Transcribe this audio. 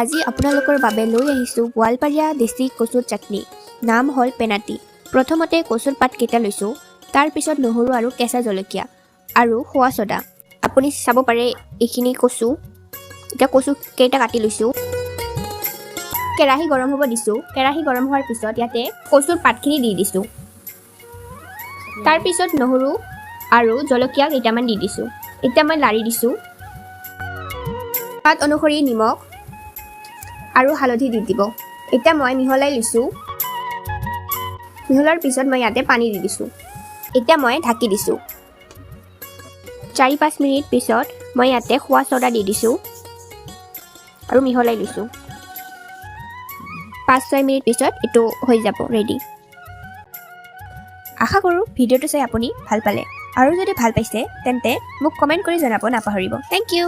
আজি আপোনালোকৰ বাবে লৈ আহিছোঁ গোৱালপাৰীয়া দেশী কচুৰ চাটনি। নাম হ'ল পেনাটি। প্ৰথমতে কচুৰ পাতকেইটা লৈছোঁ, তাৰপিছত নহৰু আৰু কেঁচা জলকীয়া আৰু খোৱা ছ'ডা। আপুনি চাব পাৰে এইখিনি কচু। এতিয়া কচু কেইটা কাটি লৈছোঁ। কেৰাহী গৰম হ'ব দিছোঁ। কেৰাহী গৰম হোৱাৰ পিছত ইয়াতে কচুৰ পাতখিনি দি দিছোঁ। তাৰপিছত নহৰু আৰু জলকীয়া কেইটামান দি দিছোঁ। এতিয়া মই লাৰি দিছোঁ। সোৱাদ অনুসৰি নিমখ আৰু হালধি দি দিব। এতিয়া মই মিহলাই লৈছোঁ। মিহলোৱাৰ পিছত মই ইয়াতে পানী দি দিছোঁ। এতিয়া মই ঢাকি দিছোঁ। 4-5 মিনিট পিছত মই ইয়াতে খোৱা ছ'ডা দি দিছোঁ আৰু মিহলাই লৈছোঁ। 5-6 মিনিট পিছত এইটো হৈ যাব ৰেডি। আশা কৰোঁ ভিডিঅ'টো চাই আপুনি ভাল পালে। আৰু যদি ভাল পাইছে তেন্তে মোক কমেণ্ট কৰি জনাব নাপাহৰিব। Thank U.